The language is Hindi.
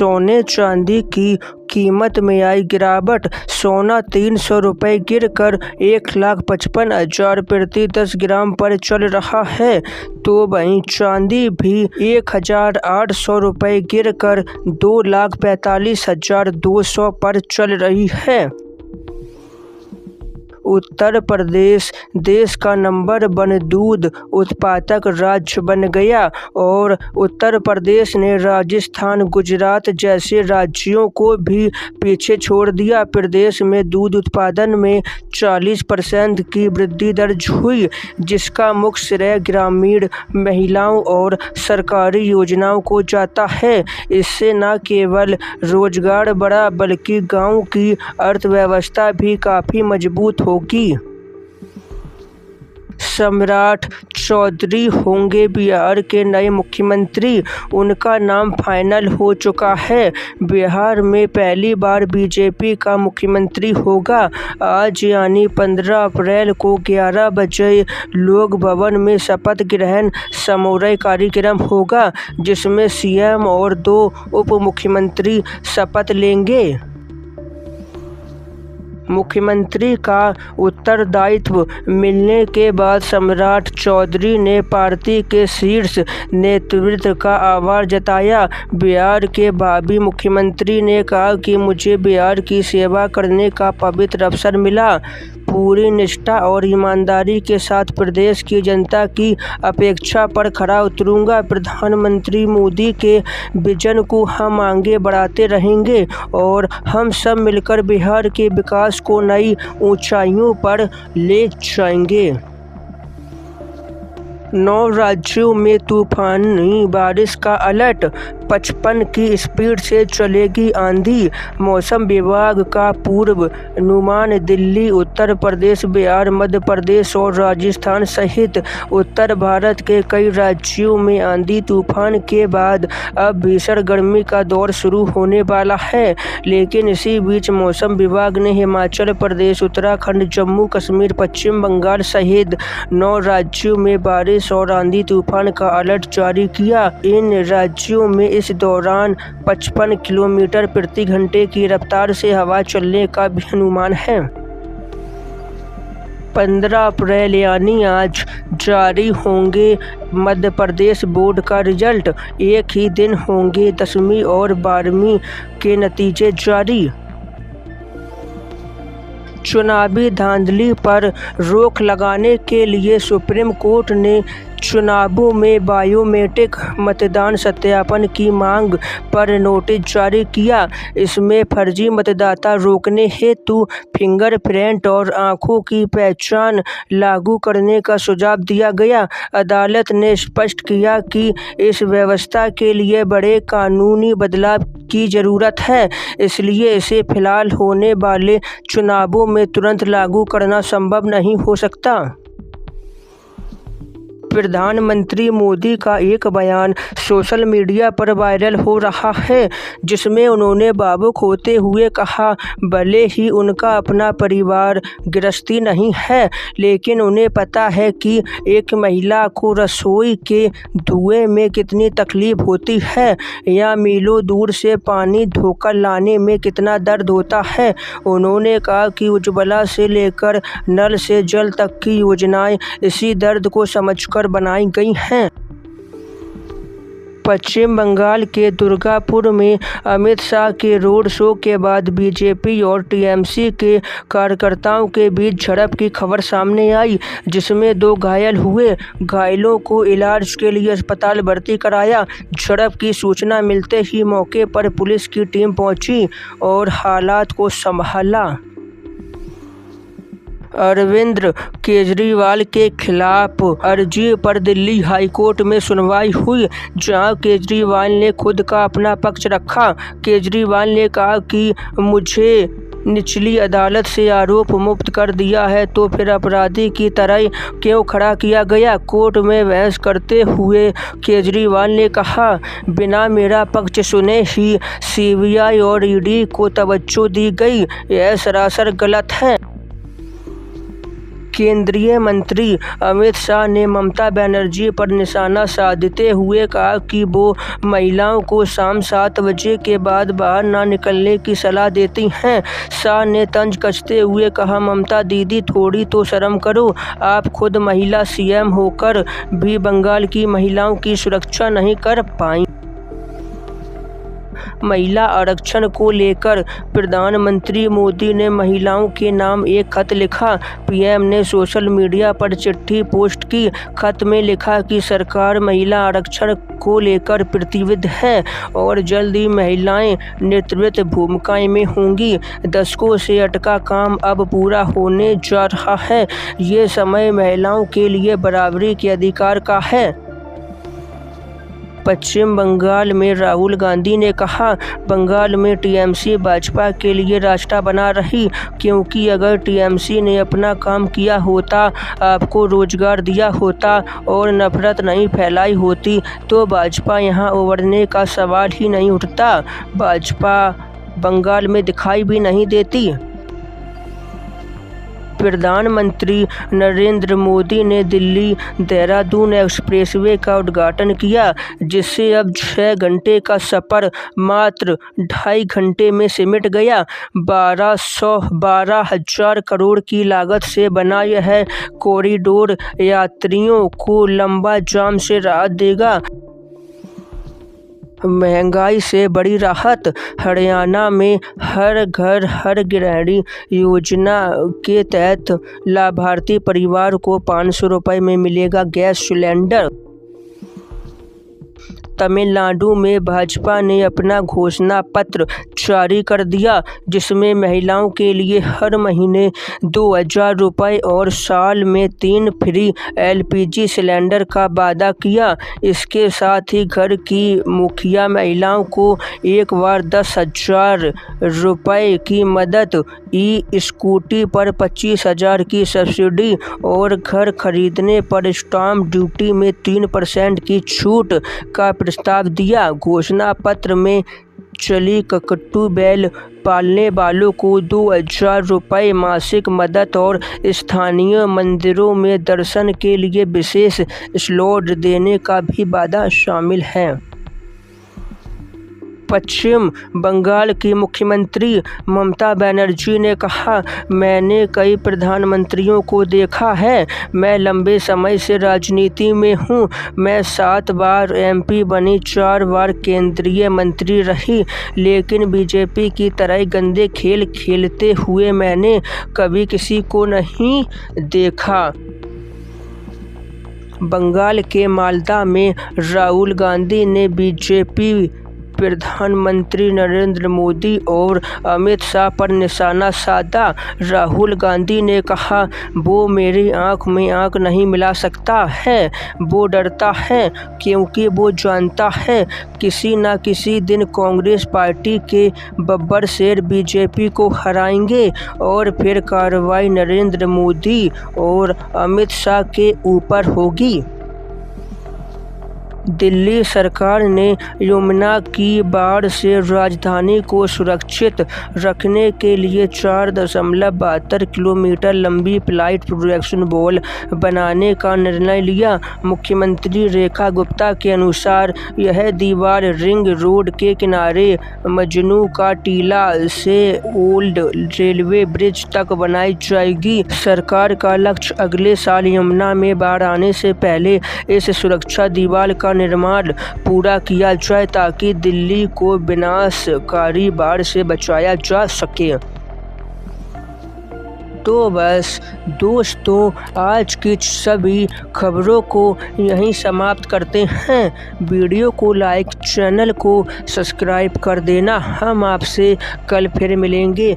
सोने चांदी की कीमत में आई गिरावट। सोना 300 रुपये गिरकर 1,55,000 प्रति 10 ग्राम पर चल रहा है, तो वहीं चांदी भी 1,800 रुपये गिरकर 2,45,200 पर चल रही है। उत्तर प्रदेश देश का नंबर 1 दूध उत्पादक राज्य बन गया और उत्तर प्रदेश ने राजस्थान, गुजरात जैसे राज्यों को भी पीछे छोड़ दिया। प्रदेश में दूध उत्पादन में 40% की वृद्धि दर्ज हुई, जिसका मुख्य श्रेय ग्रामीण महिलाओं और सरकारी योजनाओं को जाता है। इससे न केवल रोजगार बढ़ा बल्कि गांव की अर्थव्यवस्था भी काफ़ी मजबूत होगी। सम्राट चौधरी होंगे बिहार के नए मुख्यमंत्री। उनका नाम फाइनल हो चुका है। बिहार में पहली बार बीजेपी का मुख्यमंत्री होगा। आज यानी 15 अप्रैल को 11 बजे लोक भवन में शपथ ग्रहण समारोह कार्यक्रम होगा, जिसमें सीएम और 2 उप मुख्यमंत्री शपथ लेंगे। मुख्यमंत्री का उत्तरदायित्व मिलने के बाद सम्राट चौधरी ने पार्टी के शीर्ष नेतृत्व का आभार जताया। बिहार के भावी मुख्यमंत्री ने कहा कि मुझे बिहार की सेवा करने का पवित्र अवसर मिला। पूरी निष्ठा और ईमानदारी के साथ प्रदेश की जनता की अपेक्षा पर खरा उतरूंगा। प्रधानमंत्री मोदी के विजन को हम आगे बढ़ाते रहेंगे और हम सब मिलकर बिहार के विकास को नई ऊंचाइयों पर ले जाएंगे। 9 राज्यों में तूफानी बारिश का अलर्ट। 55 की स्पीड से चलेगी आंधी। मौसम विभाग का पूर्वानुमान। दिल्ली, उत्तर प्रदेश, बिहार, मध्य प्रदेश और राजस्थान सहित उत्तर भारत के कई राज्यों में आंधी तूफान के बाद अब भीषण गर्मी का दौर शुरू होने वाला है। लेकिन इसी बीच मौसम विभाग ने हिमाचल प्रदेश, उत्तराखंड, जम्मू कश्मीर, पश्चिम बंगाल सहित 9 राज्यों में बारिश और आंधी तूफान का अलर्ट जारी किया। इन राज्यों में इस दौरान 55 किलोमीटर प्रति घंटे की रफ्तार से हवा चलने का भी अनुमान है। 15 अप्रैल यानी आज जारी होंगे मध्य प्रदेश बोर्ड का रिजल्ट। एक ही दिन होंगे 10वीं और 12वीं के नतीजे जारी। चुनावी धांधली पर रोक लगाने के लिए सुप्रीम कोर्ट ने चुनावों में बायोमेट्रिक मतदान सत्यापन की मांग पर नोटिस जारी किया। इसमें फर्जी मतदाता रोकने हेतु फिंगरप्रिंट और आंखों की पहचान लागू करने का सुझाव दिया गया। अदालत ने स्पष्ट किया कि इस व्यवस्था के लिए बड़े कानूनी बदलाव की ज़रूरत है, इसलिए इसे फिलहाल होने वाले चुनावों में तुरंत लागू करना संभव नहीं हो सकता। प्रधानमंत्री मोदी का एक बयान सोशल मीडिया पर वायरल हो रहा है, जिसमें उन्होंने भावुक होते हुए कहा, भले ही उनका अपना परिवार गृहस्थी नहीं है, लेकिन उन्हें पता है कि एक महिला को रसोई के धुएं में कितनी तकलीफ होती है या मीलों दूर से पानी धोकर लाने में कितना दर्द होता है। उन्होंने कहा कि उज्ज्वला से लेकर नल से जल तक की योजनाएं इसी दर्द को समझकर बनाई गई हैं। पश्चिम बंगाल के दुर्गापुर में अमित शाह के रोड शो के बाद बीजेपी और टीएमसी के कार्यकर्ताओं के बीच झड़प की खबर सामने आई, जिसमें 2 घायल हुए। घायलों को इलाज के लिए अस्पताल भर्ती कराया। झड़प की सूचना मिलते ही मौके पर पुलिस की टीम पहुंची और हालात को संभाला। अरविंद केजरीवाल के खिलाफ अर्जी पर दिल्ली हाईकोर्ट में सुनवाई हुई, जहां केजरीवाल ने खुद का अपना पक्ष रखा। केजरीवाल ने कहा कि मुझे निचली अदालत से आरोप मुक्त कर दिया है, तो फिर अपराधी की तरह क्यों खड़ा किया गया। कोर्ट में बहस करते हुए केजरीवाल ने कहा, बिना मेरा पक्ष सुने ही सीबीआई और ईडी को तवज्जो दी गई, यह सरासर गलत है। केंद्रीय मंत्री अमित शाह ने ममता बनर्जी पर निशाना साधते हुए कहा कि वो महिलाओं को शाम 7 बजे के बाद बाहर न निकलने की सलाह देती हैं। शाह ने तंज कसते हुए कहा, ममता दीदी थोड़ी तो शर्म करो, आप खुद महिला सीएम होकर भी बंगाल की महिलाओं की सुरक्षा नहीं कर पाई। महिला आरक्षण को लेकर प्रधानमंत्री मोदी ने महिलाओं के नाम एक खत लिखा। पीएम ने सोशल मीडिया पर चिट्ठी पोस्ट की। खत में लिखा कि सरकार महिला आरक्षण को लेकर प्रतिबद्ध है और जल्द ही महिलाएं नेतृत्व भूमिकाएं में होंगी। दशकों से अटका काम अब पूरा होने जा रहा है। ये समय महिलाओं के लिए बराबरी के अधिकार का है। पश्चिम बंगाल में राहुल गांधी ने कहा, बंगाल में टीएमसी भाजपा के लिए रास्ता बना रही, क्योंकि अगर टीएमसी ने अपना काम किया होता, आपको रोजगार दिया होता और नफरत नहीं फैलाई होती तो भाजपा यहां उभरने का सवाल ही नहीं उठता। भाजपा बंगाल में दिखाई भी नहीं देती। प्रधानमंत्री नरेंद्र मोदी ने दिल्ली देहरादून एक्सप्रेसवे का उद्घाटन किया, जिससे अब 6 घंटे का सफ़र मात्र 2.5 घंटे में सिमट गया। 12,000 करोड़ की लागत से बना यह कॉरिडोर यात्रियों को लंबा जाम से राहत देगा। महंगाई से बड़ी राहत। हरियाणा में हर घर हर गृहिणी योजना के तहत लाभार्थी परिवार को 500 रुपये में मिलेगा गैस सिलेंडर। तमिलनाडु में भाजपा ने अपना घोषणा पत्र जारी कर दिया, जिसमें महिलाओं के लिए हर महीने 2,000 रुपये और साल में 3 फ्री एलपीजी सिलेंडर का वादा किया। इसके साथ ही घर की मुखिया महिलाओं को एक बार 10,000 रुपये की मदद, ई स्कूटी पर 25,000 की सब्सिडी और घर खरीदने पर स्टाम्प ड्यूटी में 3% की छूट का प्रस्ताव दिया। घोषणा पत्र में चली ककट्टू बैल पालने वालों को 2,000 रुपये मासिक मदद और स्थानीय मंदिरों में दर्शन के लिए विशेष स्लॉट देने का भी वादा शामिल है। पश्चिम बंगाल की मुख्यमंत्री ममता बनर्जी ने कहा, मैंने कई प्रधानमंत्रियों को देखा है। मैं लंबे समय से राजनीति में हूँ। मैं 7 बार एमपी बनी, 4 बार केंद्रीय मंत्री रही, लेकिन बीजेपी की तरह गंदे खेल खेलते हुए मैंने कभी किसी को नहीं देखा। बंगाल के मालदा में राहुल गांधी ने बीजेपी प्रधानमंत्री नरेंद्र मोदी और अमित शाह पर निशाना साधा। राहुल गांधी ने कहा, वो मेरी आंख में आंख नहीं मिला सकता है। वो डरता है क्योंकि वो जानता है किसी न किसी दिन कांग्रेस पार्टी के बब्बर शेर बीजेपी को हराएंगे और फिर कार्रवाई नरेंद्र मोदी और अमित शाह के ऊपर होगी। दिल्ली सरकार ने यमुना की बाढ़ से राजधानी को सुरक्षित रखने के लिए 4.72 किलोमीटर लंबी फ्लाइट प्रोटेक्शन वॉल बनाने का निर्णय लिया। मुख्यमंत्री रेखा गुप्ता के अनुसार यह दीवार रिंग रोड के किनारे मजनू का टीला से ओल्ड रेलवे ब्रिज तक बनाई जाएगी। सरकार का लक्ष्य अगले साल यमुना में बाढ़ आने से पहले इस सुरक्षा दीवार का निर्माण पूरा किया जाए, ताकि दिल्ली को विनाशकारी बाढ़ से बचाया जा सके। तो बस दोस्तों, आज की सभी खबरों को यहीं समाप्त करते हैं। वीडियो को लाइक, चैनल को सब्सक्राइब कर देना। हम आपसे कल फिर मिलेंगे।